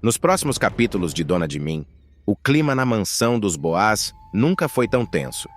Nos próximos capítulos de Dona de Mim, o clima na mansão dos Boaz nunca foi tão tenso.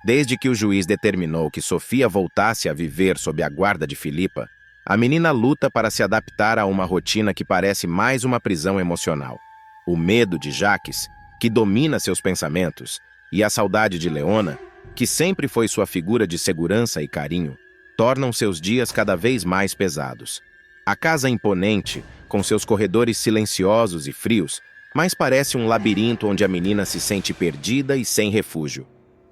Desde que o juiz determinou que Sofia voltasse a viver sob a guarda de Filipa, a menina luta para se adaptar a uma rotina que parece mais uma prisão emocional. O medo de Jacques, que domina seus pensamentos, e a saudade de Leona, que sempre foi sua figura de segurança e carinho, tornam seus dias cada vez mais pesados. A casa imponente, com seus corredores silenciosos e frios, mais parece um labirinto onde a menina se sente perdida e sem refúgio.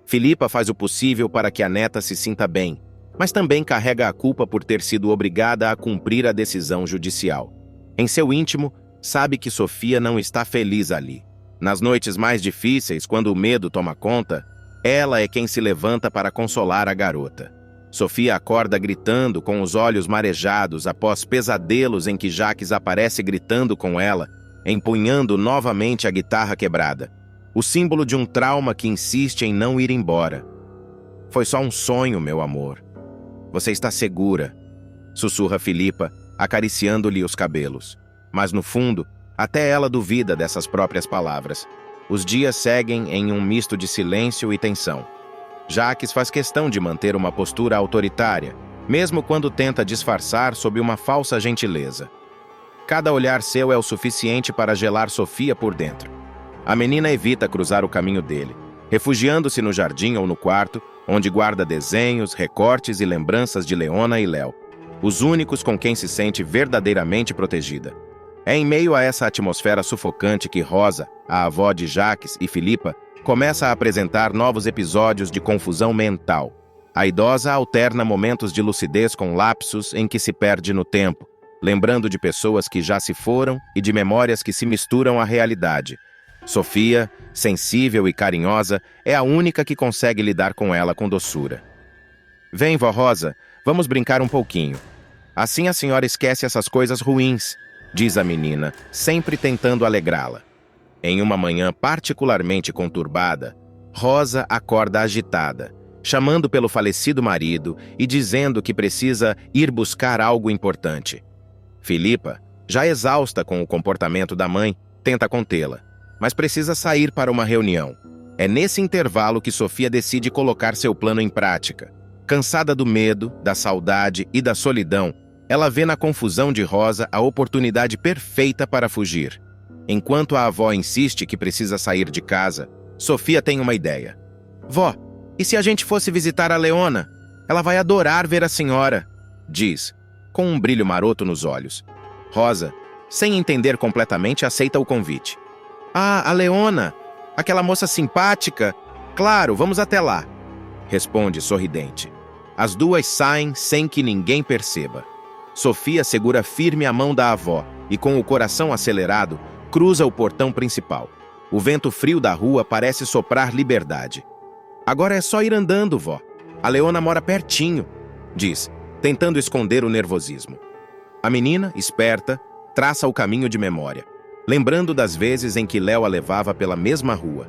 Filipa faz o possível para que a neta se sinta bem, mas também carrega a culpa por ter sido obrigada a cumprir a decisão judicial. Em seu íntimo, sabe que Sofia não está feliz ali. Nas noites mais difíceis, quando o medo toma conta, ela é quem se levanta para consolar a garota. Sofia acorda gritando, com os olhos marejados, após pesadelos em que Jacques aparece gritando com ela, empunhando novamente a guitarra quebrada. O símbolo de um trauma que insiste em não ir embora. Foi só um sonho, meu amor. Você está segura, sussurra Filipa, acariciando-lhe os cabelos. Mas no fundo, até ela duvida dessas próprias palavras. Os dias seguem em um misto de silêncio e tensão. Jacques faz questão de manter uma postura autoritária, mesmo quando tenta disfarçar sob uma falsa gentileza. Cada olhar seu é o suficiente para gelar Sofia por dentro. A menina evita cruzar o caminho dele, refugiando-se no jardim ou no quarto, onde guarda desenhos, recortes e lembranças de Leona e Léo, os únicos com quem se sente verdadeiramente protegida. É em meio a essa atmosfera sufocante que Rosa, a avó de Jacques e Filipa, começa a apresentar novos episódios de confusão mental. A idosa alterna momentos de lucidez com lapsos em que se perde no tempo, lembrando de pessoas que já se foram e de memórias que se misturam à realidade. Sofia, sensível e carinhosa, é a única que consegue lidar com ela com doçura. Vem, vó Rosa, vamos brincar um pouquinho. Assim a senhora esquece essas coisas ruins, diz a menina, sempre tentando alegrá-la. Em uma manhã particularmente conturbada, Rosa acorda agitada, chamando pelo falecido marido e dizendo que precisa ir buscar algo importante. Filipa, já exausta com o comportamento da mãe, tenta contê-la, mas precisa sair para uma reunião. É nesse intervalo que Sofia decide colocar seu plano em prática. Cansada do medo, da saudade e da solidão, ela vê na confusão de Rosa a oportunidade perfeita para fugir. Enquanto a avó insiste que precisa sair de casa, Sofia tem uma ideia. Vó, e se a gente fosse visitar a Leona? Ela vai adorar ver a senhora, diz, com um brilho maroto nos olhos. Rosa, sem entender completamente, aceita o convite. Ah, a Leona! Aquela moça simpática! Claro, vamos até lá, responde sorridente. As duas saem sem que ninguém perceba. Sofia segura firme a mão da avó e, com o coração acelerado, cruza o portão principal. O vento frio da rua parece soprar liberdade. Agora é só ir andando, vó. A Leona mora pertinho, diz, tentando esconder o nervosismo. A menina, esperta, traça o caminho de memória, lembrando das vezes em que Léo a levava pela mesma rua.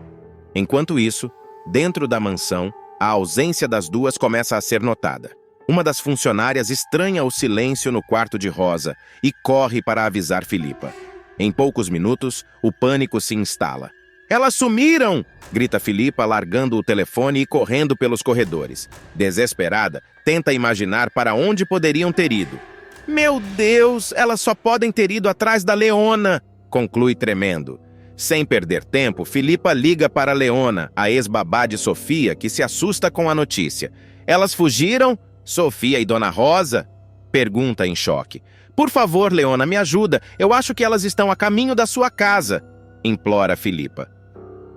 Enquanto isso, dentro da mansão, a ausência das duas começa a ser notada. Uma das funcionárias estranha o silêncio no quarto de Rosa e corre para avisar Filipa. Em poucos minutos, o pânico se instala. Elas sumiram! Grita Filipa, largando o telefone e correndo pelos corredores. Desesperada, tenta imaginar para onde poderiam ter ido. Meu Deus, elas só podem ter ido atrás da Leona! Conclui tremendo. Sem perder tempo, Filipa liga para Leona, a ex-babá de Sofia, que se assusta com a notícia. Elas fugiram? Sofia e Dona Rosa? Pergunta em choque. Por favor, Leona, me ajuda. Eu acho que elas estão a caminho da sua casa, implora Filipa.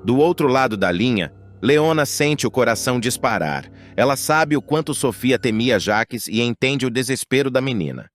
Do outro lado da linha, Leona sente o coração disparar. Ela sabe o quanto Sofia temia Jacques e entende o desespero da menina.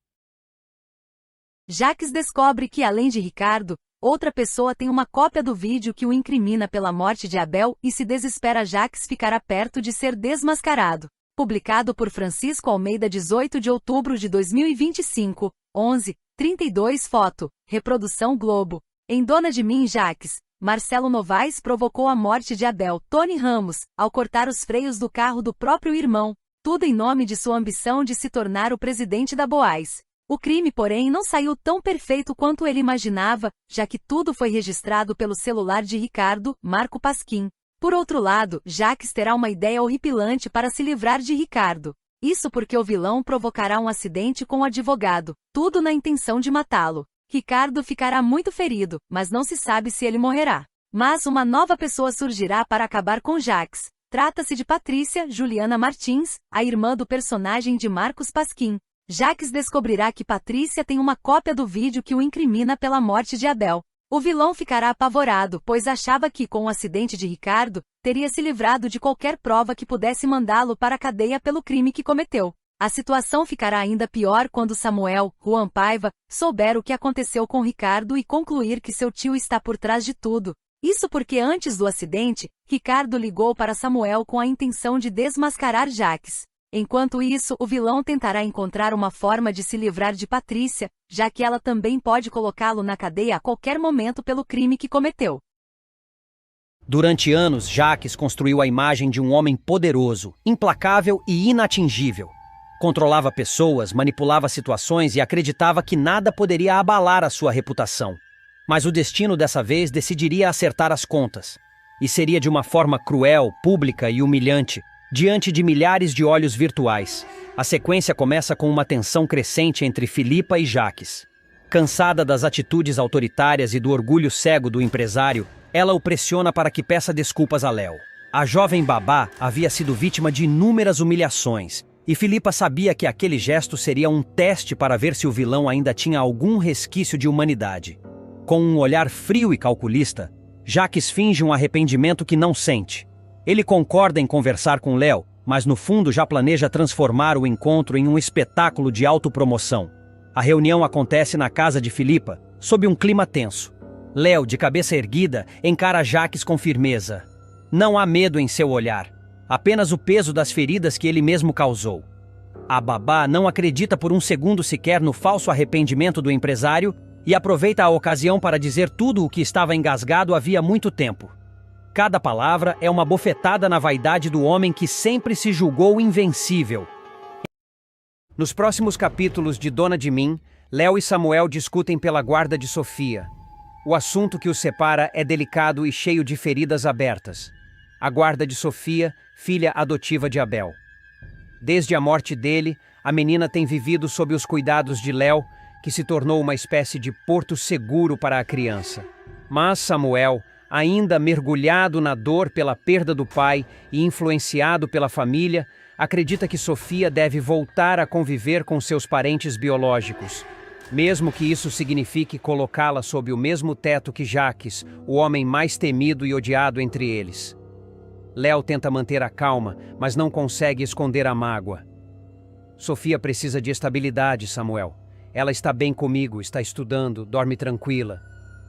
Jacques descobre que, além de Ricardo, outra pessoa tem uma cópia do vídeo que o incrimina pela morte de Abel e se desespera. Jacques ficará perto de ser desmascarado. Publicado por Francisco Almeida, 18 de outubro de 2025, 11:32. Foto, reprodução Globo. Em Dona de Mim, Jacques, Marcelo Novaes provocou a morte de Abel Tony Ramos, ao cortar os freios do carro do próprio irmão, tudo em nome de sua ambição de se tornar o presidente da Boaz. O crime, porém, não saiu tão perfeito quanto ele imaginava, já que tudo foi registrado pelo celular de Ricardo, Marco Pasquim. Por outro lado, Jacques terá uma ideia horripilante para se livrar de Ricardo. Isso porque o vilão provocará um acidente com o advogado, tudo na intenção de matá-lo. Ricardo ficará muito ferido, mas não se sabe se ele morrerá. Mas uma nova pessoa surgirá para acabar com Jacques. Trata-se de Patrícia Juliana Martins, a irmã do personagem de Marcos Pasquim. Jacques descobrirá que Patrícia tem uma cópia do vídeo que o incrimina pela morte de Abel. O vilão ficará apavorado, pois achava que, com o acidente de Ricardo, teria se livrado de qualquer prova que pudesse mandá-lo para a cadeia pelo crime que cometeu. A situação ficará ainda pior quando Samuel, Juan Paiva, souber o que aconteceu com Ricardo e concluir que seu tio está por trás de tudo. Isso porque antes do acidente, Ricardo ligou para Samuel com a intenção de desmascarar Jacques. Enquanto isso, o vilão tentará encontrar uma forma de se livrar de Patrícia, já que ela também pode colocá-lo na cadeia a qualquer momento pelo crime que cometeu. Durante anos, Jacques construiu a imagem de um homem poderoso, implacável e inatingível. Controlava pessoas, manipulava situações e acreditava que nada poderia abalar a sua reputação. Mas o destino dessa vez decidiria acertar as contas. E seria de uma forma cruel, pública e humilhante, diante de milhares de olhos virtuais. A sequência começa com uma tensão crescente entre Filipa e Jacques. Cansada das atitudes autoritárias e do orgulho cego do empresário, ela o pressiona para que peça desculpas a Léo. A jovem babá havia sido vítima de inúmeras humilhações, e Filipa sabia que aquele gesto seria um teste para ver se o vilão ainda tinha algum resquício de humanidade. Com um olhar frio e calculista, Jacques finge um arrependimento que não sente. Ele concorda em conversar com Léo, mas no fundo já planeja transformar o encontro em um espetáculo de autopromoção. A reunião acontece na casa de Filipa, sob um clima tenso. Léo, de cabeça erguida, encara Jacques com firmeza. Não há medo em seu olhar, apenas o peso das feridas que ele mesmo causou. A babá não acredita por um segundo sequer no falso arrependimento do empresário e aproveita a ocasião para dizer tudo o que estava engasgado havia muito tempo. Cada palavra é uma bofetada na vaidade do homem que sempre se julgou invencível. Nos próximos capítulos de Dona de Mim, Léo e Samuel discutem pela guarda de Sofia. O assunto que os separa é delicado e cheio de feridas abertas. A guarda de Sofia, filha adotiva de Abel. Desde a morte dele, a menina tem vivido sob os cuidados de Léo, que se tornou uma espécie de porto seguro para a criança. Mas Samuel, ainda mergulhado na dor pela perda do pai e influenciado pela família, acredita que Sofia deve voltar a conviver com seus parentes biológicos, mesmo que isso signifique colocá-la sob o mesmo teto que Jacques, o homem mais temido e odiado entre eles. Léo tenta manter a calma, mas não consegue esconder a mágoa. Sofia precisa de estabilidade, Samuel. Ela está bem comigo, está estudando, dorme tranquila.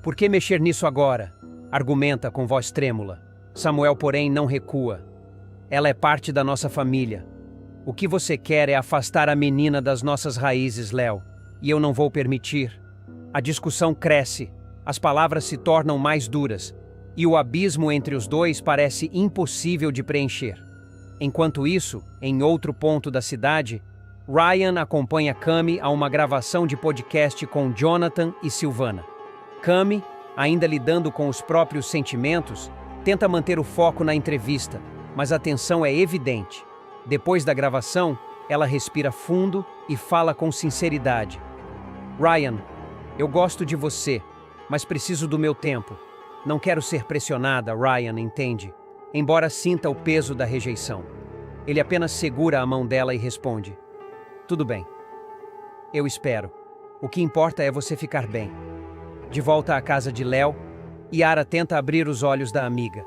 Por que mexer nisso agora? Argumenta com voz trêmula. Samuel, porém, não recua. Ela é parte da nossa família. O que você quer é afastar a menina das nossas raízes, Léo, e eu não vou permitir. A discussão cresce, as palavras se tornam mais duras, e o abismo entre os dois parece impossível de preencher. Enquanto isso, em outro ponto da cidade, Ryan acompanha Cami a uma gravação de podcast com Jonathan e Silvana. Cami, ainda lidando com os próprios sentimentos, tenta manter o foco na entrevista, mas a tensão é evidente. Depois da gravação, ela respira fundo e fala com sinceridade. Ryan, eu gosto de você, mas preciso do meu tempo. Não quero ser pressionada, Ryan, entende? Embora sinta o peso da rejeição. Ele apenas segura a mão dela e responde. Tudo bem. Eu espero. O que importa é você ficar bem. De volta à casa de Léo, Yara tenta abrir os olhos da amiga.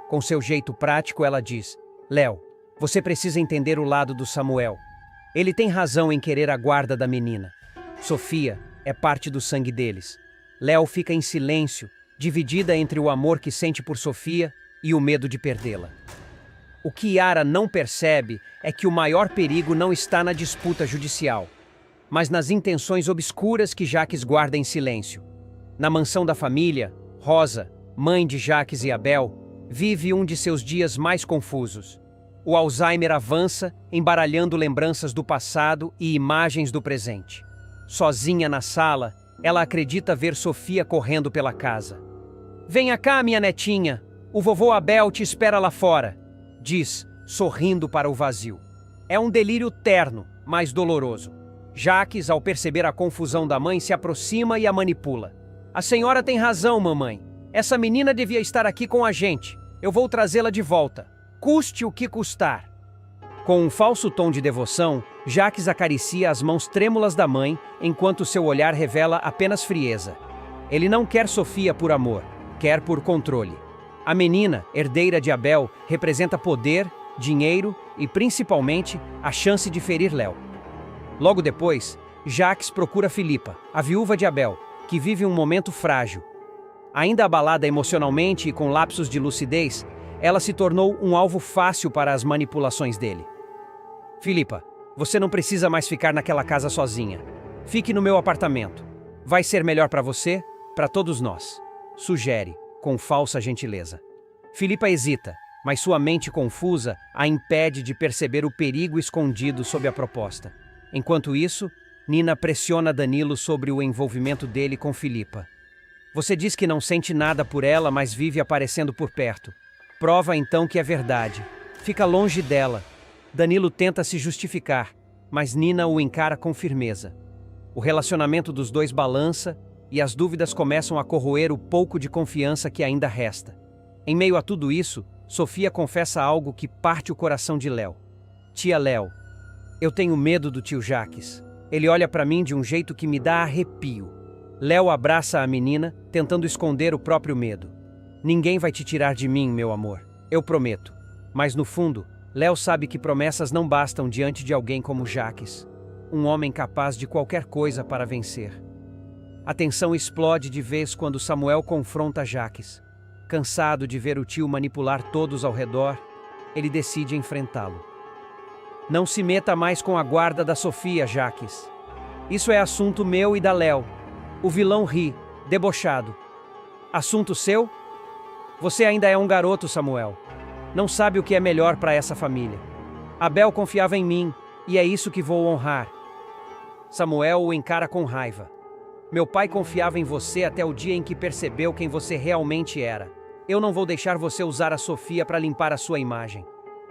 Com seu jeito prático, ela diz, Léo, você precisa entender o lado do Samuel. Ele tem razão em querer a guarda da menina. Sofia é parte do sangue deles. Léo fica em silêncio, dividida entre o amor que sente por Sofia e o medo de perdê-la. O que Yara não percebe é que o maior perigo não está na disputa judicial, mas nas intenções obscuras que Jacques guarda em silêncio. Na mansão da família, Rosa, mãe de Jacques e Abel, vive um de seus dias mais confusos. O Alzheimer avança, embaralhando lembranças do passado e imagens do presente. Sozinha na sala, ela acredita ver Sofia correndo pela casa. "Venha cá, minha netinha. O vovô Abel te espera lá fora", diz, sorrindo para o vazio. É um delírio terno, mas doloroso. Jacques, ao perceber a confusão da mãe, se aproxima e a manipula. "A senhora tem razão, mamãe. Essa menina devia estar aqui com a gente. Eu vou trazê-la de volta, custe o que custar." Com um falso tom de devoção, Jacques acaricia as mãos trêmulas da mãe, enquanto seu olhar revela apenas frieza. Ele não quer Sofia por amor, quer por controle. A menina, herdeira de Abel, representa poder, dinheiro e, principalmente, a chance de ferir Léo. Logo depois, Jacques procura Filipa, a viúva de Abel, que vive um momento frágil. Ainda abalada emocionalmente e com lapsos de lucidez, ela se tornou um alvo fácil para as manipulações dele. "Filipa, você não precisa mais ficar naquela casa sozinha. Fique no meu apartamento. Vai ser melhor para você, para todos nós", sugere, com falsa gentileza. Filipa hesita, mas sua mente confusa a impede de perceber o perigo escondido sob a proposta. Enquanto isso, Nina pressiona Danilo sobre o envolvimento dele com Filipa. "Você diz que não sente nada por ela, mas vive aparecendo por perto. Prova então que é verdade. Fica longe dela." Danilo tenta se justificar, mas Nina o encara com firmeza. O relacionamento dos dois balança e as dúvidas começam a corroer o pouco de confiança que ainda resta. Em meio a tudo isso, Sofia confessa algo que parte o coração de Léo. "Tia Léo, eu tenho medo do tio Jacques. Ele olha para mim de um jeito que me dá arrepio." Léo abraça a menina, tentando esconder o próprio medo. "Ninguém vai te tirar de mim, meu amor. Eu prometo." Mas no fundo, Léo sabe que promessas não bastam diante de alguém como Jacques, um homem capaz de qualquer coisa para vencer. A tensão explode de vez quando Samuel confronta Jacques. Cansado de ver o tio manipular todos ao redor, ele decide enfrentá-lo. "Não se meta mais com a guarda da Sofia, Jacques. Isso é assunto meu e da Léo." O vilão ri, debochado. "Assunto seu? Você ainda é um garoto, Samuel. Não sabe o que é melhor para essa família. Abel confiava em mim, e é isso que vou honrar." Samuel o encara com raiva. "Meu pai confiava em você até o dia em que percebeu quem você realmente era. Eu não vou deixar você usar a Sofia para limpar a sua imagem."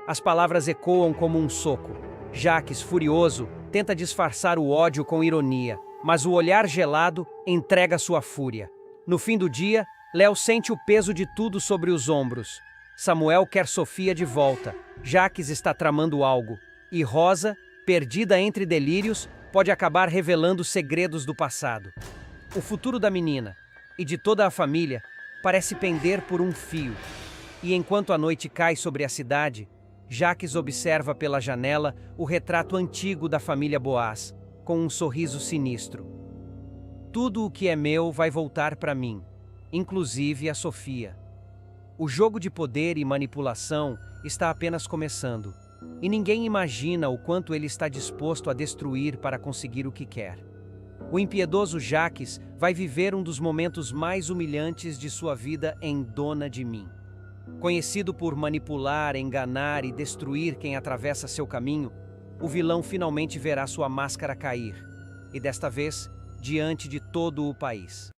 As palavras ecoam como um soco. Jacques, furioso, tenta disfarçar o ódio com ironia, mas o olhar gelado entrega sua fúria. No fim do dia, Léo sente o peso de tudo sobre os ombros. Samuel quer Sofia de volta. Jacques está tramando algo. E Rosa, perdida entre delírios, pode acabar revelando segredos do passado. O futuro da menina e de toda a família parece pender por um fio. E enquanto a noite cai sobre a cidade, Jacques observa pela janela o retrato antigo da família Boaz, com um sorriso sinistro. "Tudo o que é meu vai voltar para mim, inclusive a Sofia." O jogo de poder e manipulação está apenas começando, e ninguém imagina o quanto ele está disposto a destruir para conseguir o que quer. O impiedoso Jacques vai viver um dos momentos mais humilhantes de sua vida em Dona de Mim. Conhecido por manipular, enganar e destruir quem atravessa seu caminho, o vilão finalmente verá sua máscara cair, e desta vez, diante de todo o país.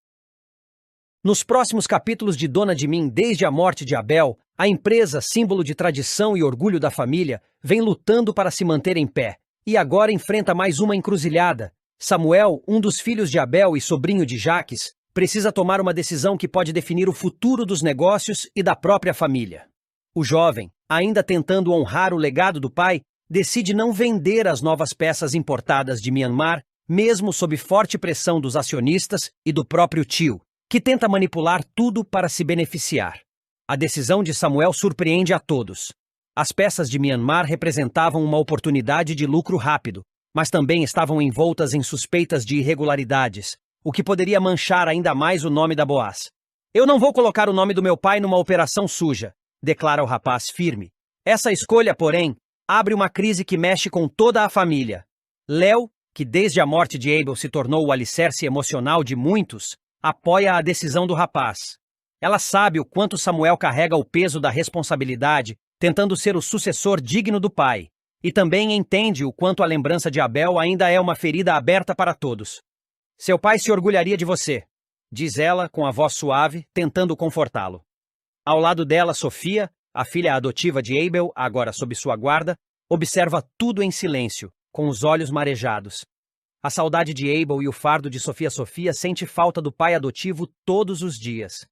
Nos próximos capítulos de Dona de Mim, desde a morte de Abel, a empresa, símbolo de tradição e orgulho da família, vem lutando para se manter em pé, e agora enfrenta mais uma encruzilhada. Samuel, um dos filhos de Abel e sobrinho de Jacques, precisa tomar uma decisão que pode definir o futuro dos negócios e da própria família. O jovem, ainda tentando honrar o legado do pai, decide não vender as novas peças importadas de Myanmar, mesmo sob forte pressão dos acionistas e do próprio tio, que tenta manipular tudo para se beneficiar. A decisão de Samuel surpreende a todos. As peças de Myanmar representavam uma oportunidade de lucro rápido, mas também estavam envoltas em suspeitas de irregularidades, o que poderia manchar ainda mais o nome da Boaz. "Eu não vou colocar o nome do meu pai numa operação suja", declara o rapaz firme. Essa escolha, porém, abre uma crise que mexe com toda a família. Léo, que desde a morte de Abel se tornou o alicerce emocional de muitos, apoia a decisão do rapaz. Ela sabe o quanto Samuel carrega o peso da responsabilidade, tentando ser o sucessor digno do pai, E também entende o quanto a lembrança de Abel ainda é uma ferida aberta para todos. Seu pai se orgulharia de você, diz ela com a voz suave, tentando confortá-lo. Ao lado dela, Sofia, a filha adotiva de Abel, agora sob sua guarda, observa tudo em silêncio, com os olhos marejados. A saudade de Abel e o fardo de Sofia sente falta do pai adotivo todos os dias.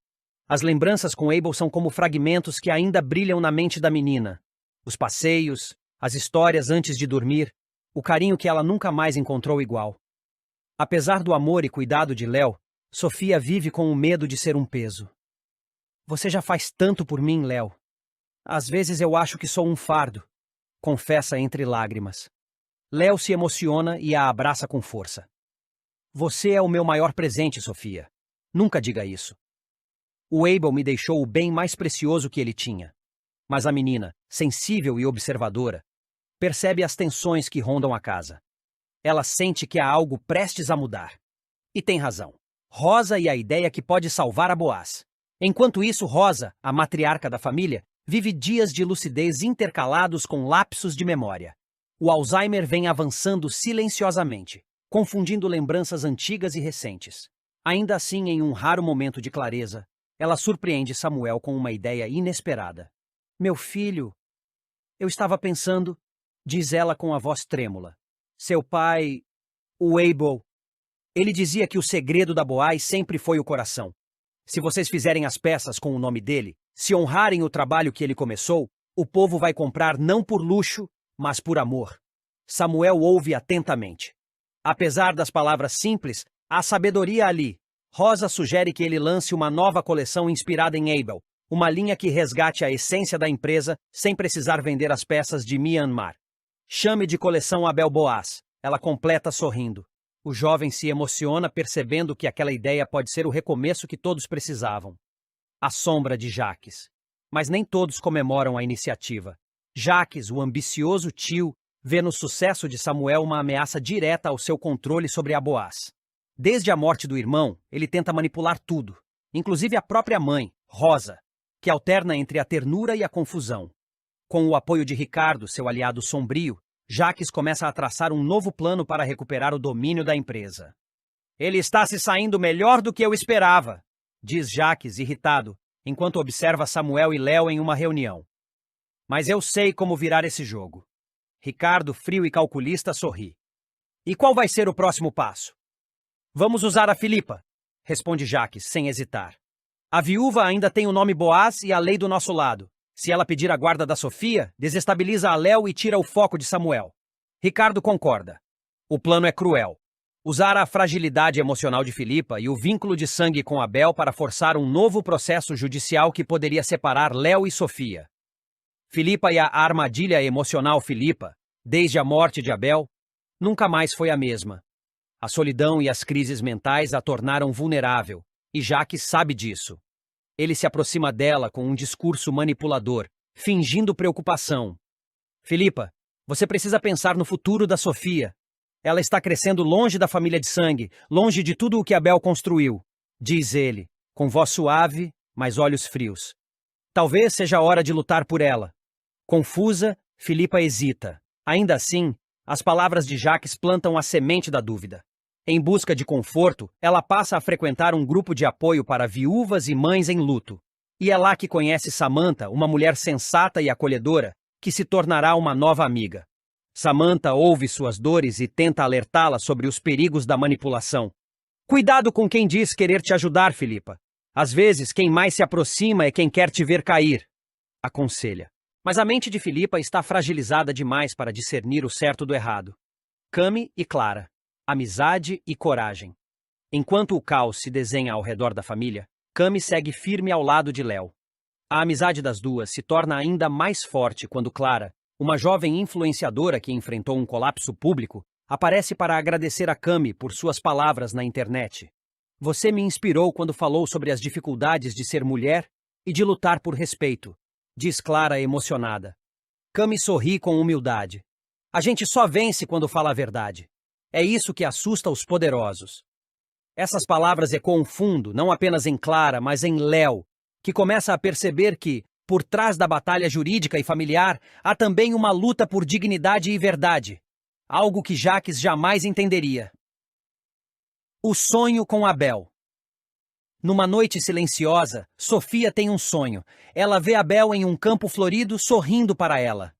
As lembranças com Abel são como fragmentos que ainda brilham na mente da menina. Os passeios, as histórias antes de dormir, o carinho que ela nunca mais encontrou igual. Apesar do amor e cuidado de Léo, Sofia vive com o medo de ser um peso. Você já faz tanto por mim, Léo. Às vezes eu acho que sou um fardo, confessa entre lágrimas. Léo se emociona e a abraça com força. Você é o meu maior presente, Sofia. Nunca diga isso. O Abel me deixou o bem mais precioso que ele tinha. Mas a menina, sensível e observadora, percebe as tensões que rondam a casa. Ela sente que há algo prestes a mudar. E tem razão. Rosa e a ideia que pode salvar a Boaz. Enquanto isso, Rosa, a matriarca da família, vive dias de lucidez intercalados com lapsos de memória. O Alzheimer vem avançando silenciosamente, confundindo lembranças antigas e recentes. Ainda assim, em um raro momento de clareza, ela surpreende Samuel com uma ideia inesperada. Meu filho, eu estava pensando, diz ela com a voz trêmula. Seu pai, o Abel, ele dizia que o segredo da Boaz sempre foi o coração. Se vocês fizerem as peças com o nome dele, se honrarem o trabalho que ele começou, o povo vai comprar não por luxo, mas por amor. Samuel ouve atentamente. Apesar das palavras simples, há sabedoria ali. Rosa sugere que ele lance uma nova coleção inspirada em Abel, uma linha que resgate a essência da empresa sem precisar vender as peças de Myanmar. Chame de coleção Abel Boaz, ela completa sorrindo. O jovem se emociona percebendo que aquela ideia pode ser o recomeço que todos precisavam. A sombra de Jaques. Mas nem todos comemoram a iniciativa. Jaques, o ambicioso tio, vê no sucesso de Samuel uma ameaça direta ao seu controle sobre a Boaz. Desde a morte do irmão, ele tenta manipular tudo, inclusive a própria mãe, Rosa, que alterna entre a ternura e a confusão. Com o apoio de Ricardo, seu aliado sombrio, Jaques começa a traçar um novo plano para recuperar o domínio da empresa. Ele está se saindo melhor do que eu esperava, diz Jaques, irritado, enquanto observa Samuel e Léo em uma reunião. Mas eu sei como virar esse jogo. Ricardo, frio e calculista, sorri. E qual vai ser o próximo passo? Vamos usar a Filipa, responde Jaques, sem hesitar. A viúva ainda tem o nome Boaz e a lei do nosso lado. Se ela pedir a guarda da Sofia, desestabiliza a Léo e tira o foco de Samuel. Ricardo concorda. O plano é cruel. Usar a fragilidade emocional de Filipa e o vínculo de sangue com Abel para forçar um novo processo judicial que poderia separar Léo e Sofia. Filipa e a armadilha emocional Filipa, desde a morte de Abel, nunca mais foi a mesma. A solidão e as crises mentais a tornaram vulnerável, e Jaques sabe disso. Ele se aproxima dela com um discurso manipulador, fingindo preocupação. Filipa, você precisa pensar no futuro da Sofia. Ela está crescendo longe da família de sangue, longe de tudo o que Abel construiu, diz ele, com voz suave, mas olhos frios. Talvez seja a hora de lutar por ela. Confusa, Filipa hesita. Ainda assim, as palavras de Jaques plantam a semente da dúvida. Em busca de conforto, ela passa a frequentar um grupo de apoio para viúvas e mães em luto. E é lá que conhece Samantha, uma mulher sensata e acolhedora, que se tornará uma nova amiga. Samantha ouve suas dores e tenta alertá-la sobre os perigos da manipulação. Cuidado com quem diz querer te ajudar, Filipa. Às vezes, quem mais se aproxima é quem quer te ver cair, aconselha. Mas a mente de Filipa está fragilizada demais para discernir o certo do errado. Cami e Clara. Amizade e coragem. Enquanto o caos se desenha ao redor da família, Cami segue firme ao lado de Léo. A amizade das duas se torna ainda mais forte quando Clara, uma jovem influenciadora que enfrentou um colapso público, aparece para agradecer a Cami por suas palavras na internet. Você me inspirou quando falou sobre as dificuldades de ser mulher e de lutar por respeito, diz Clara emocionada. Cami sorri com humildade. A gente só vence quando fala a verdade. É isso que assusta os poderosos. Essas palavras ecoam fundo, não apenas em Clara, mas em Léo, que começa a perceber que, Por trás da batalha jurídica e familiar, há também uma luta por dignidade e verdade. Algo que Jacques jamais entenderia. O sonho com Abel. Numa noite silenciosa, Sofia tem um sonho. Ela vê Abel em um campo florido sorrindo para ela.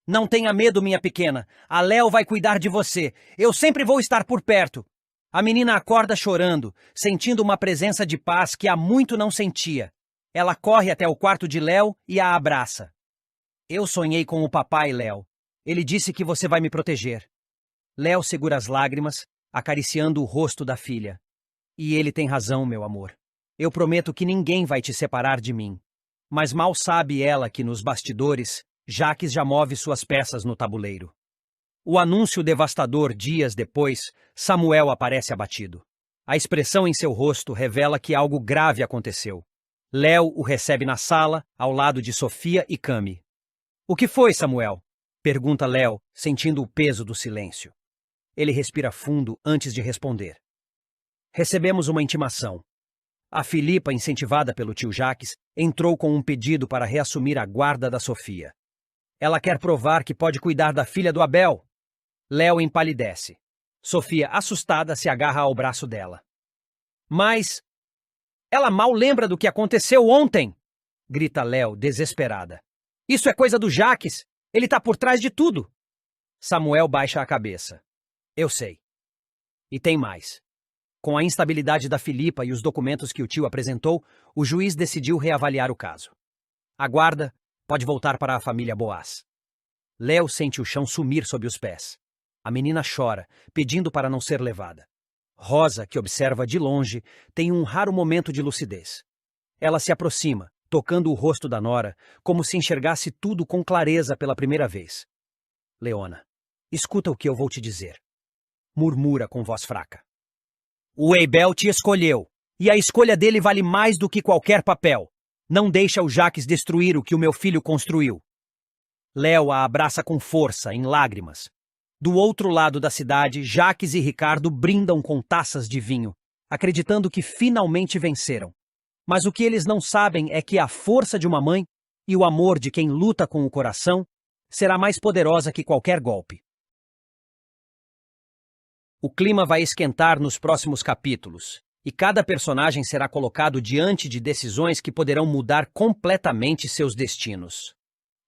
Não tenha medo, minha pequena. A Léo vai cuidar de você. Eu sempre vou estar por perto. A menina acorda chorando, sentindo uma presença de paz que há muito não sentia. Ela corre até o quarto de Léo e a abraça. Eu sonhei com o papai, Léo. Ele disse que você vai me proteger. Léo segura as lágrimas, acariciando o rosto da filha. E ele tem razão, meu amor. Eu prometo que ninguém vai te separar de mim. Mas mal sabe ela que nos bastidores, Jacques já move suas peças no tabuleiro. O anúncio devastador dias depois, Samuel aparece abatido. A expressão em seu rosto revela que algo grave aconteceu. Léo o recebe na sala, ao lado de Sofia e Cami. O que foi, Samuel? Pergunta Léo, sentindo o peso do silêncio. Ele respira fundo antes de responder. Recebemos uma intimação. A Filipa, incentivada pelo tio Jacques, entrou com um pedido para reassumir a guarda da Sofia. Ela quer provar que pode cuidar da filha do Abel. Léo empalidece. Sofia, assustada, se agarra ao braço dela. Mas ela mal lembra do que aconteceu ontem, grita Léo, desesperada. Isso é coisa do Jacques. Ele tá por trás de tudo. Samuel baixa a cabeça. Eu sei. E tem mais. Com a instabilidade da Filipa e os documentos que o tio apresentou, o juiz decidiu reavaliar o caso. A guarda pode voltar para a família Boaz. Léo sente o chão sumir sob os pés. A menina chora, pedindo para não ser levada. Rosa, que observa de longe, tem um raro momento de lucidez. Ela se aproxima, tocando o rosto da nora, como se enxergasse tudo com clareza pela primeira vez. Leona, escuta o que eu vou te dizer. Murmura com voz fraca. O Abel te escolheu, e a escolha dele vale mais do que qualquer papel. Não deixa o Jacques destruir o que o meu filho construiu. Léo a abraça com força, em lágrimas. Do outro lado da cidade, Jacques e Ricardo brindam com taças de vinho, acreditando que finalmente venceram. Mas o que eles não sabem é que a força de uma mãe e o amor de quem luta com o coração será mais poderosa que qualquer golpe. O clima vai esquentar nos próximos capítulos, e cada personagem será colocado diante de decisões que poderão mudar completamente seus destinos.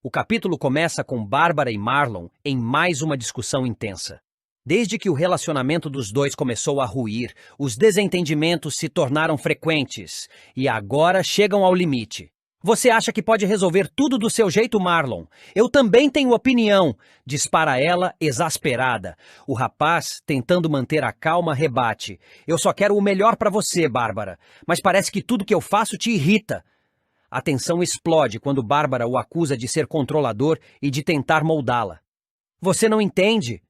O capítulo começa com Bárbara e Marlon em mais uma discussão intensa. Desde que o relacionamento dos dois começou a ruir, os desentendimentos se tornaram frequentes e agora chegam ao limite. Você acha que pode resolver tudo do seu jeito, Marlon? Eu também tenho opinião, dispara ela, exasperada. O rapaz, tentando manter a calma, rebate. Eu só quero o melhor para você, Bárbara, mas parece que tudo que eu faço te irrita. A tensão explode quando Bárbara o acusa de ser controlador e de tentar moldá-la. Você não entende?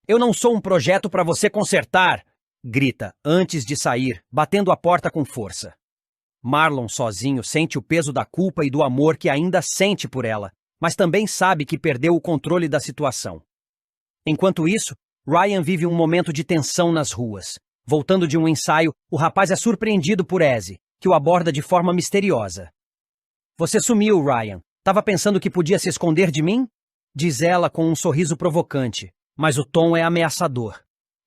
Eu não sou um projeto para você consertar, grita, antes de sair, batendo a porta com força. Marlon, sozinho, sente o peso da culpa e do amor que ainda sente por ela, mas também sabe que perdeu o controle da situação. Enquanto isso, Ryan vive um momento de tensão nas ruas. Voltando de um ensaio, o rapaz é surpreendido por Ezzy, que o aborda de forma misteriosa. Você sumiu, Ryan. Tava pensando que podia se esconder de mim? Diz ela com um sorriso provocante, mas o tom é ameaçador.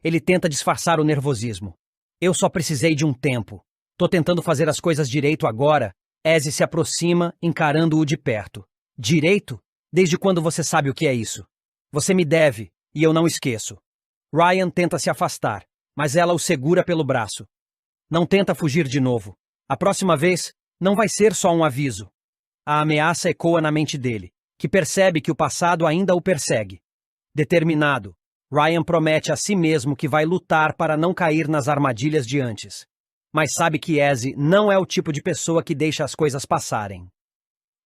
Ele tenta disfarçar o nervosismo. Eu só precisei de um tempo. Tô tentando fazer as coisas direito agora. Ezzy se aproxima, encarando-o de perto. Direito? Desde quando você sabe o que é isso? Você me deve, e eu não esqueço. Ryan tenta se afastar, mas ela o segura pelo braço. Não tenta fugir de novo. A próxima vez, não vai ser só um aviso. A ameaça ecoa na mente dele, que percebe que o passado ainda o persegue. Determinado, Ryan promete a si mesmo que vai lutar para não cair nas armadilhas de antes. Mas sabe que Ezzy não é o tipo de pessoa que deixa as coisas passarem.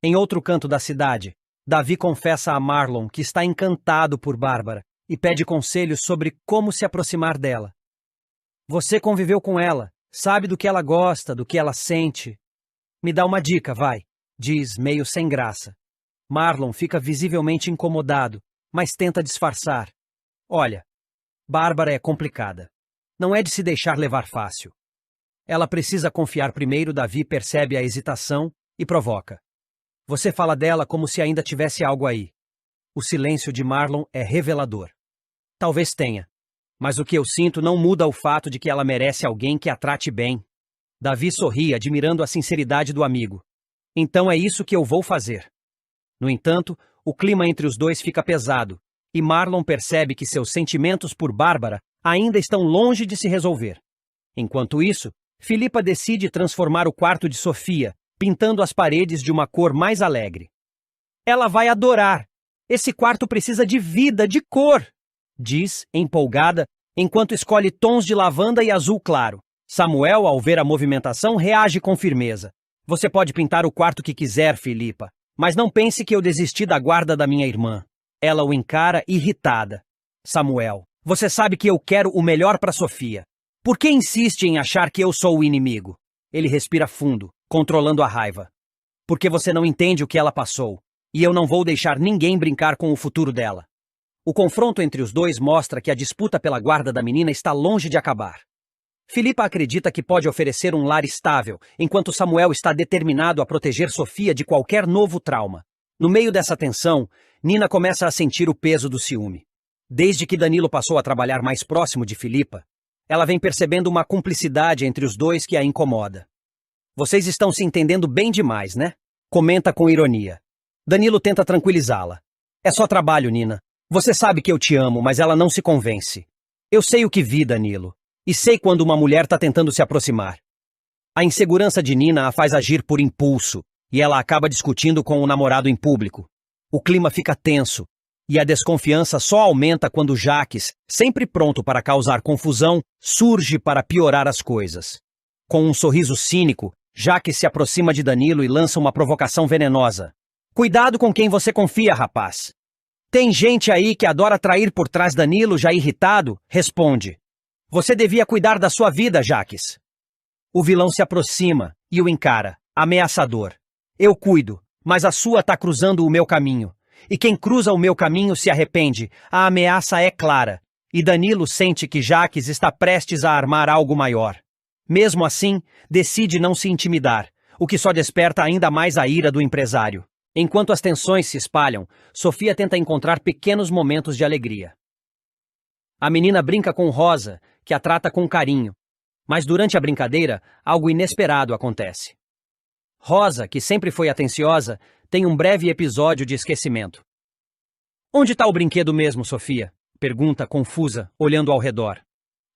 Em outro canto da cidade, Davi confessa a Marlon que está encantado por Bárbara e pede conselhos sobre como se aproximar dela. Você conviveu com ela, sabe do que ela gosta, do que ela sente. Me dá uma dica, vai, diz, meio sem graça. Marlon fica visivelmente incomodado, mas tenta disfarçar. Olha, Bárbara é complicada. Não é de se deixar levar fácil. Ela precisa confiar primeiro. Davi percebe a hesitação e provoca. Você fala dela como se ainda tivesse algo aí. O silêncio de Marlon é revelador. Talvez tenha, mas o que eu sinto não muda o fato de que ela merece alguém que a trate bem. Davi sorri, admirando a sinceridade do amigo. Então é isso que eu vou fazer. No entanto, o clima entre os dois fica pesado, e Marlon percebe que seus sentimentos por Bárbara ainda estão longe de se resolver. Enquanto isso, Filipa decide transformar o quarto de Sofia, pintando as paredes de uma cor mais alegre. Ela vai adorar! Esse quarto precisa de vida, de cor! Diz, empolgada, enquanto escolhe tons de lavanda e azul claro. Samuel, ao ver a movimentação, reage com firmeza. Você pode pintar o quarto que quiser, Filipa, mas não pense que eu desisti da guarda da minha irmã. Ela o encara irritada. Samuel, você sabe que eu quero o melhor para Sofia. Por que insiste em achar que eu sou o inimigo? Ele respira fundo, controlando a raiva. Porque você não entende o que ela passou, e eu não vou deixar ninguém brincar com o futuro dela. O confronto entre os dois mostra que a disputa pela guarda da menina está longe de acabar. Filipa acredita que pode oferecer um lar estável, enquanto Samuel está determinado a proteger Sofia de qualquer novo trauma. No meio dessa tensão, Nina começa a sentir o peso do ciúme. Desde que Danilo passou a trabalhar mais próximo de Filipa, ela vem percebendo uma cumplicidade entre os dois que a incomoda. Vocês estão se entendendo bem demais, né? Comenta com ironia. Danilo tenta tranquilizá-la. É só trabalho, Nina. Você sabe que eu te amo, mas ela não se convence. Eu sei o que vi, Danilo. E sei quando uma mulher está tentando se aproximar. A insegurança de Nina a faz agir por impulso, e ela acaba discutindo com o namorado em público. O clima fica tenso, e a desconfiança só aumenta quando Jaques, sempre pronto para causar confusão, surge para piorar as coisas. Com um sorriso cínico, Jaques se aproxima de Danilo e lança uma provocação venenosa. Cuidado com quem você confia, rapaz. Tem gente aí que adora trair por trás. Danilo, já irritado, responde. Você devia cuidar da sua vida, Jaques. O vilão se aproxima e o encara, ameaçador. Eu cuido, mas a sua tá cruzando o meu caminho. E quem cruza o meu caminho se arrepende. A ameaça é clara. E Danilo sente que Jaques está prestes a armar algo maior. Mesmo assim, decide não se intimidar, o que só desperta ainda mais a ira do empresário. Enquanto as tensões se espalham, Sofia tenta encontrar pequenos momentos de alegria. A menina brinca com Rosa, que a trata com carinho. Mas durante a brincadeira, algo inesperado acontece. Rosa, que sempre foi atenciosa, tem um breve episódio de esquecimento. Onde está o brinquedo mesmo, Sofia? Pergunta, confusa, olhando ao redor.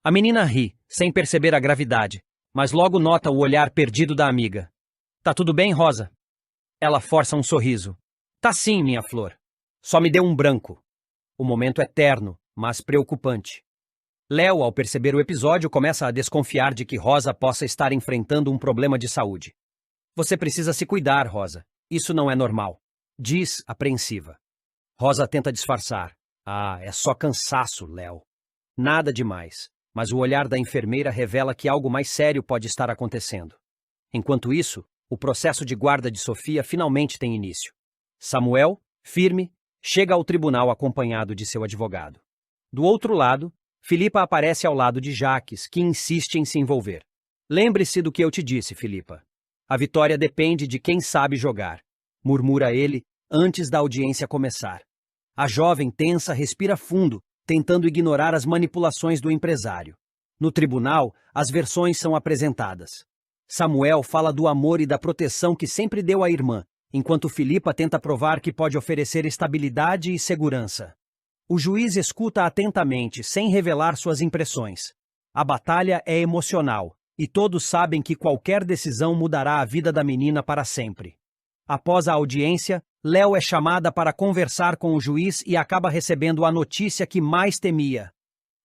A menina ri, sem perceber a gravidade, mas logo nota o olhar perdido da amiga. Tá tudo bem, Rosa? Ela força um sorriso. Tá sim, minha flor. Só me deu um branco. O momento é terno, mas preocupante. Léo, ao perceber o episódio, começa a desconfiar de que Rosa possa estar enfrentando um problema de saúde. Você precisa se cuidar, Rosa. Isso não é normal. Diz, apreensiva. Rosa tenta disfarçar. Ah, é só cansaço, Léo. Nada demais, mas o olhar da enfermeira revela que algo mais sério pode estar acontecendo. Enquanto isso, o processo de guarda de Sofia finalmente tem início. Samuel, firme, chega ao tribunal acompanhado de seu advogado. Do outro lado, Filipa aparece ao lado de Jaques, que insiste em se envolver. Lembre-se do que eu te disse, Filipa. A vitória depende de quem sabe jogar, murmura ele antes da audiência começar. A jovem tensa respira fundo, tentando ignorar as manipulações do empresário. No tribunal, as versões são apresentadas. Samuel fala do amor e da proteção que sempre deu à irmã, enquanto Filipa tenta provar que pode oferecer estabilidade e segurança. O juiz escuta atentamente, sem revelar suas impressões. A batalha é emocional, e todos sabem que qualquer decisão mudará a vida da menina para sempre. Após a audiência, Léo é chamada para conversar com o juiz e acaba recebendo a notícia que mais temia.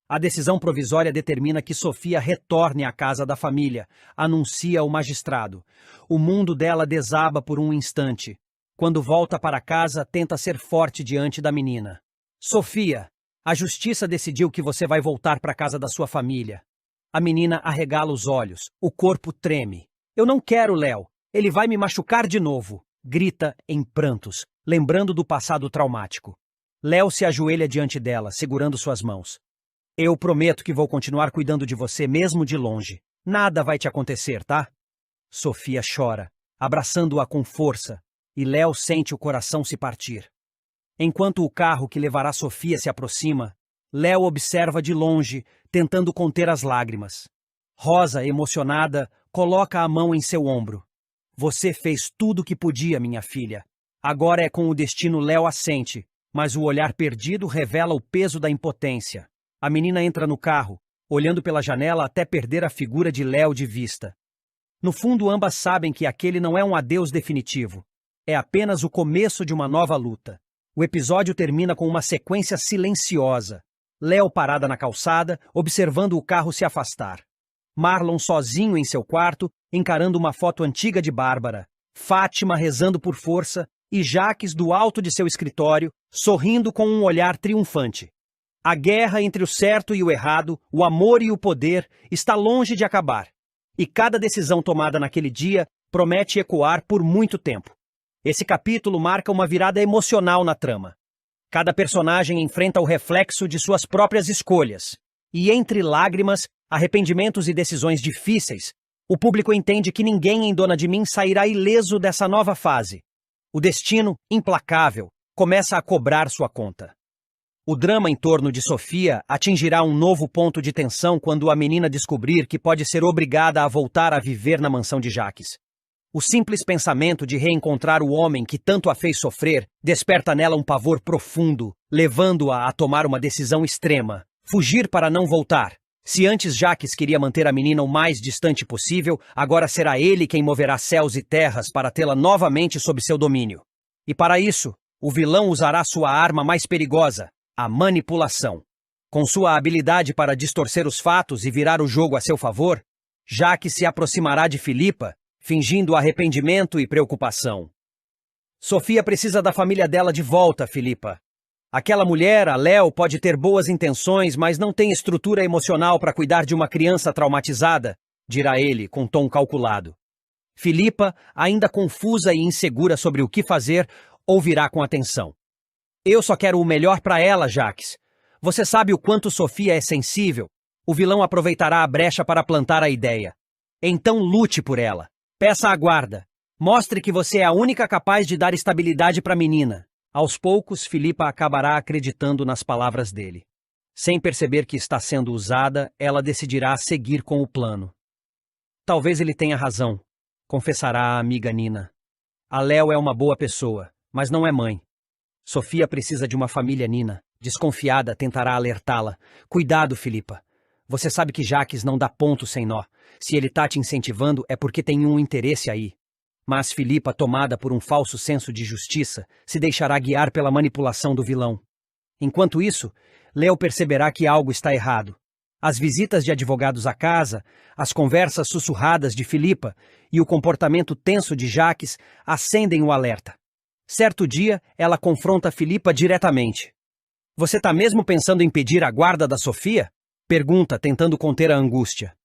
A decisão provisória determina que Sofia retorne à casa da família, anuncia o magistrado. O mundo dela desaba por um instante. Quando volta para casa, tenta ser forte diante da menina. Sofia, a justiça decidiu que você vai voltar para a casa da sua família. A menina arregala os olhos, o corpo treme. Eu não quero, Léo. Ele vai me machucar de novo. Grita em prantos, lembrando do passado traumático. Léo se ajoelha diante dela, segurando suas mãos. Eu prometo que vou continuar cuidando de você mesmo de longe. Nada vai te acontecer, tá? Sofia chora, abraçando-a com força. e Léo sente o coração se partir. Enquanto o carro que levará Sofia se aproxima, Léo observa de longe, tentando conter as lágrimas. Rosa, emocionada, coloca a mão em seu ombro. Você fez tudo o que podia, minha filha. Agora é com o destino. Léo assente, mas o olhar perdido revela o peso da impotência. A menina entra no carro, olhando pela janela até perder a figura de Léo de vista. No fundo, ambas sabem que aquele não é um adeus definitivo. É apenas o começo de uma nova luta. O episódio termina com uma sequência silenciosa. Léo parada na calçada, observando o carro se afastar. Marlon sozinho em seu quarto, encarando uma foto antiga de Bárbara. Fátima rezando por força e Jaques do alto de seu escritório, sorrindo com um olhar triunfante. A guerra entre o certo e o errado, o amor e o poder, está longe de acabar. E cada decisão tomada naquele dia promete ecoar por muito tempo. Esse capítulo marca uma virada emocional na trama. Cada personagem enfrenta o reflexo de suas próprias escolhas. E entre lágrimas, arrependimentos e decisões difíceis, o público entende que ninguém em Dona de Mim sairá ileso dessa nova fase. O destino, implacável, começa a cobrar sua conta. O drama em torno de Sofia atingirá um novo ponto de tensão quando a menina descobrir que pode ser obrigada a voltar a viver na mansão de Jaques. O simples pensamento de reencontrar o homem que tanto a fez sofrer desperta nela um pavor profundo, levando-a a tomar uma decisão extrema: fugir para não voltar. Se antes Jaques queria manter a menina o mais distante possível, agora será ele quem moverá céus e terras para tê-la novamente sob seu domínio. E para isso, o vilão usará sua arma mais perigosa, a manipulação. Com sua habilidade para distorcer os fatos e virar o jogo a seu favor, Jaques se aproximará de Filipa, fingindo arrependimento e preocupação. Sofia precisa da família dela de volta, Filipa. Aquela mulher, a Léo, pode ter boas intenções, mas não tem estrutura emocional para cuidar de uma criança traumatizada, dirá ele, com tom calculado. Filipa, ainda confusa e insegura sobre o que fazer, ouvirá com atenção. Eu só quero o melhor para ela, Jaques. Você sabe o quanto Sofia é sensível. O vilão aproveitará a brecha para plantar a ideia. Então lute por ela. Peça a guarda. Mostre que você é a única capaz de dar estabilidade para a menina. Aos poucos, Filipa acabará acreditando nas palavras dele. Sem perceber que está sendo usada, ela decidirá seguir com o plano. Talvez ele tenha razão, confessará a amiga Nina. A Léo é uma boa pessoa, mas não é mãe. Sofia precisa de uma família, Nina. Desconfiada, tentará alertá-la. Cuidado, Filipa. Você sabe que Jaques não dá ponto sem nó. Se ele tá te incentivando, é porque tem um interesse aí. Mas Filipa, tomada por um falso senso de justiça, se deixará guiar pela manipulação do vilão. Enquanto isso, Léo perceberá que algo está errado. As visitas de advogados à casa, as conversas sussurradas de Filipa e o comportamento tenso de Jaques acendem o alerta. Certo dia, ela confronta Filipa diretamente. Você tá mesmo pensando em pedir a guarda da Sofia? Pergunta, tentando conter a angústia.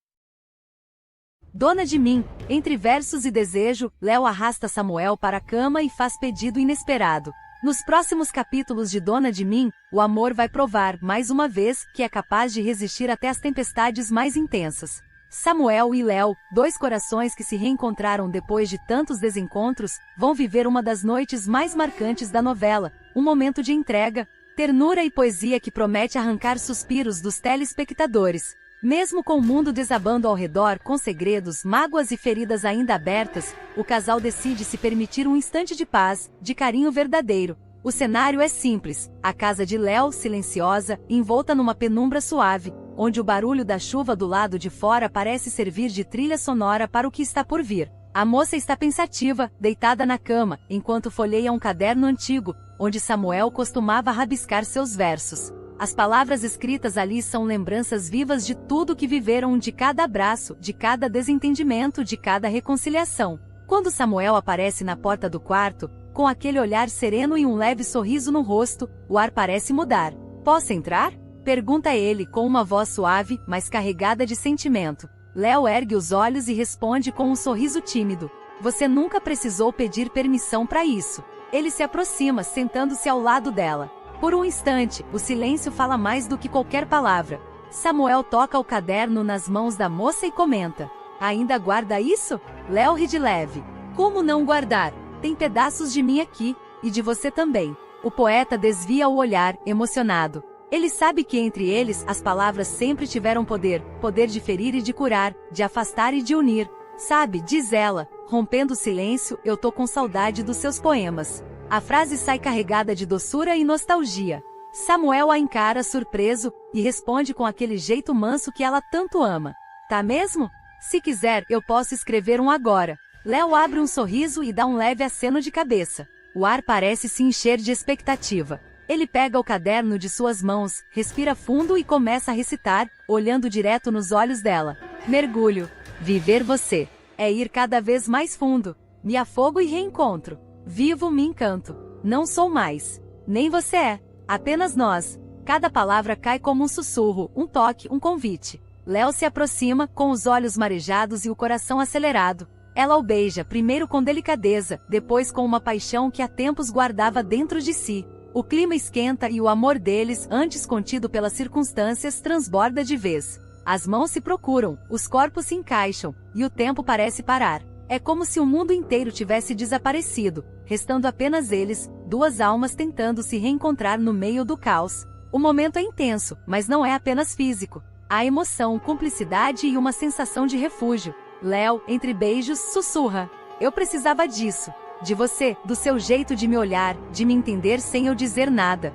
Dona de Mim, entre versos e desejo, Léo arrasta Samuel para a cama e faz pedido inesperado. Nos próximos capítulos de Dona de Mim, o amor vai provar, mais uma vez, que é capaz de resistir até as tempestades mais intensas. Samuel e Léo, dois corações que se reencontraram depois de tantos desencontros, vão viver uma das noites mais marcantes da novela, um momento de entrega, ternura e poesia que promete arrancar suspiros dos telespectadores. Mesmo com o mundo desabando ao redor, com segredos, mágoas e feridas ainda abertas, o casal decide se permitir um instante de paz, de carinho verdadeiro. O cenário é simples, a casa de Léo, silenciosa, envolta numa penumbra suave, onde o barulho da chuva do lado de fora parece servir de trilha sonora para o que está por vir. A moça está pensativa, deitada na cama, enquanto folheia um caderno antigo, onde Samuel costumava rabiscar seus versos. As palavras escritas ali são lembranças vivas de tudo que viveram, de cada abraço, de cada desentendimento, de cada reconciliação. Quando Samuel aparece na porta do quarto, com aquele olhar sereno e um leve sorriso no rosto, o ar parece mudar. Posso entrar? Pergunta ele com uma voz suave, mas carregada de sentimento. Léo ergue os olhos e responde com um sorriso tímido. Você nunca precisou pedir permissão para isso. Ele se aproxima, sentando-se ao lado dela. Por um instante, o silêncio fala mais do que qualquer palavra. Samuel toca o caderno nas mãos da moça e comenta. Ainda guarda isso? Léo ri de leve. Como não guardar? Tem pedaços de mim aqui, e de você também. O poeta desvia o olhar, emocionado. Ele sabe que entre eles as palavras sempre tiveram poder, poder de ferir e de curar, de afastar e de unir. Sabe, diz ela, rompendo o silêncio, eu tô com saudade dos seus poemas. A frase sai carregada de doçura e nostalgia. Samuel a encara surpreso, e responde com aquele jeito manso que ela tanto ama. Tá mesmo? Se quiser, eu posso escrever um agora. Léo abre um sorriso e dá um leve aceno de cabeça. O ar parece se encher de expectativa. Ele pega o caderno de suas mãos, respira fundo e começa a recitar, olhando direto nos olhos dela. Mergulho. Viver você. É ir cada vez mais fundo. Me afogo e reencontro. Vivo, me encanto. Não sou mais. Nem você é. Apenas nós. Cada palavra cai como um sussurro, um toque, um convite. Léo se aproxima, com os olhos marejados e o coração acelerado. Ela o beija, primeiro com delicadeza, depois com uma paixão que há tempos guardava dentro de si. O clima esquenta e o amor deles, antes contido pelas circunstâncias, transborda de vez. As mãos se procuram, os corpos se encaixam, e o tempo parece parar. É como se o mundo inteiro tivesse desaparecido, restando apenas eles, duas almas tentando se reencontrar no meio do caos. O momento é intenso, mas não é apenas físico. Há emoção, cumplicidade e uma sensação de refúgio. Léo, entre beijos, sussurra. Eu precisava disso. De você, do seu jeito de me olhar, de me entender sem eu dizer nada.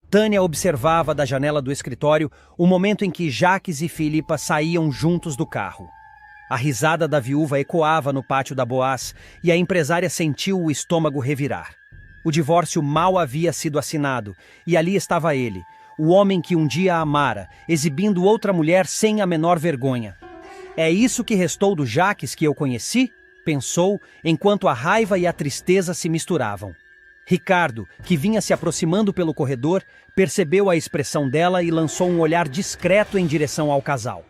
Tânia observava da janela do escritório o momento em que Jacques e Filipa saíam juntos do carro. A risada da viúva ecoava no pátio da Boaz e a empresária sentiu o estômago revirar. O divórcio mal havia sido assinado e ali estava ele, o homem que um dia a amara, exibindo outra mulher sem a menor vergonha. É isso que restou do Jacques que eu conheci? Pensou, enquanto a raiva e a tristeza se misturavam. Ricardo, que vinha se aproximando pelo corredor, percebeu a expressão dela e lançou um olhar discreto em direção ao casal.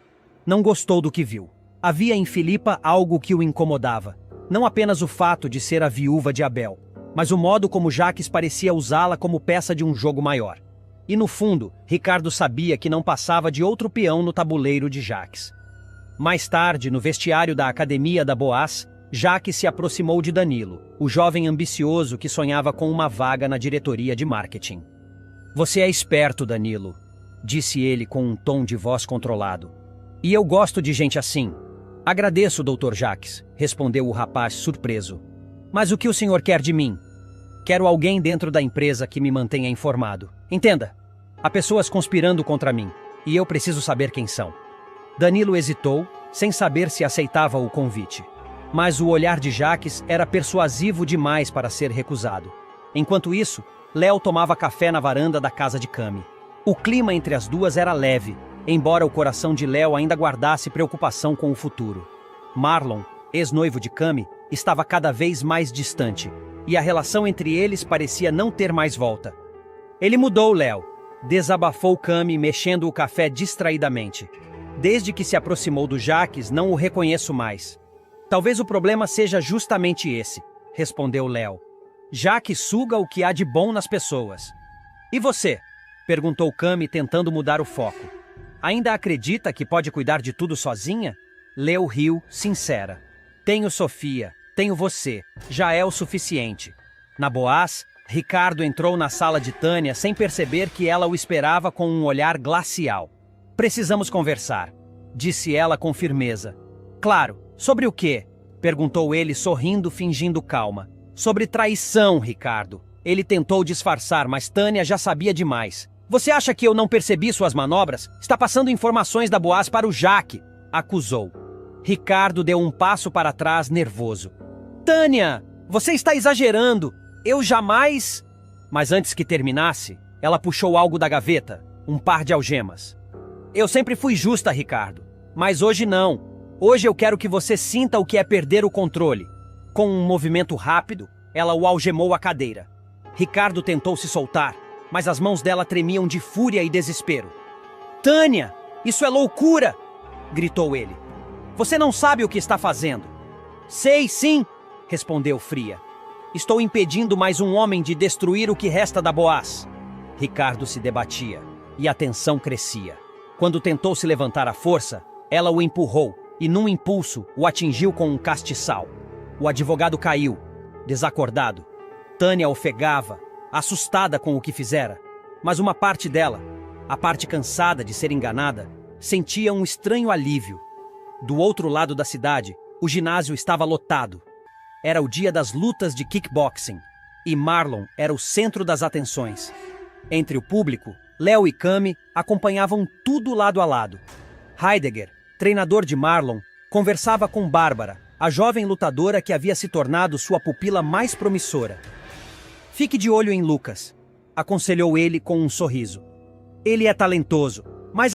Não gostou do que viu. Havia em Filipa algo que o incomodava. Não apenas o fato de ser a viúva de Abel, mas o modo como Jacques parecia usá-la como peça de um jogo maior. E no fundo, Ricardo sabia que não passava de outro peão no tabuleiro de Jacques. Mais tarde, no vestiário da academia da Boaz, Jacques se aproximou de Danilo, o jovem ambicioso que sonhava com uma vaga na diretoria de marketing. Você é esperto, Danilo, disse ele com um tom de voz controlado. E eu gosto de gente assim. Agradeço, Dr. Jacques, respondeu o rapaz surpreso. Mas o que o senhor quer de mim? Quero alguém dentro da empresa que me mantenha informado. Entenda, há pessoas conspirando contra mim, e eu preciso saber quem são. Danilo hesitou, sem saber se aceitava o convite. Mas o olhar de Jacques era persuasivo demais para ser recusado. Enquanto isso, Léo tomava café na varanda da casa de Cami. O clima entre as duas era leve, embora o coração de Léo ainda guardasse preocupação com o futuro. Marlon, ex-noivo de Cami, estava cada vez mais distante, e a relação entre eles parecia não ter mais volta. Ele mudou, Léo, desabafou Cami mexendo o café distraidamente. Desde que se aproximou do Jacques, não o reconheço mais. Talvez o problema seja justamente esse, respondeu Léo. Jacques suga o que há de bom nas pessoas. E você? Perguntou Cami, tentando mudar o foco. Ainda acredita que pode cuidar de tudo sozinha? Léo riu, sincera. Tenho Sofia, tenho você, já é o suficiente. Na Boaz, Ricardo entrou na sala de Tânia sem perceber que ela o esperava com um olhar glacial. Precisamos conversar, disse ela com firmeza. Claro, sobre o quê? Perguntou ele sorrindo, fingindo calma. Sobre traição, Ricardo. Ele tentou disfarçar, mas Tânia já sabia demais. Você acha que eu não percebi suas manobras? Está passando informações da Boaz para o Jaque, acusou. Ricardo deu um passo para trás, nervoso. Tânia, você está exagerando. Eu jamais... Mas antes que terminasse, ela puxou algo da gaveta, um par de algemas. Eu sempre fui justa, Ricardo, mas hoje não. Hoje eu quero que você sinta o que é perder o controle. Com um movimento rápido, ela o algemou à cadeira. Ricardo tentou se soltar, mas as mãos dela tremiam de fúria e desespero. Tânia, isso é loucura! Gritou ele. Você não sabe o que está fazendo. Sei, sim, respondeu fria. Estou impedindo mais um homem de destruir o que resta da Boaz. Ricardo se debatia, e a tensão crescia. Quando tentou se levantar à força, ela o empurrou e, num impulso, o atingiu com um castiçal. O advogado caiu, desacordado. Tânia ofegava, assustada com o que fizera. Mas uma parte dela, a parte cansada de ser enganada, sentia um estranho alívio. Do outro lado da cidade, o ginásio estava lotado. Era o dia das lutas de kickboxing, e Marlon era o centro das atenções. Entre o público, Léo e Cami acompanhavam tudo lado a lado. Heidegger, treinador de Marlon, conversava com Bárbara, a jovem lutadora que havia se tornado sua pupila mais promissora. Fique de olho em Lucas, aconselhou ele com um sorriso. Ele é talentoso, mas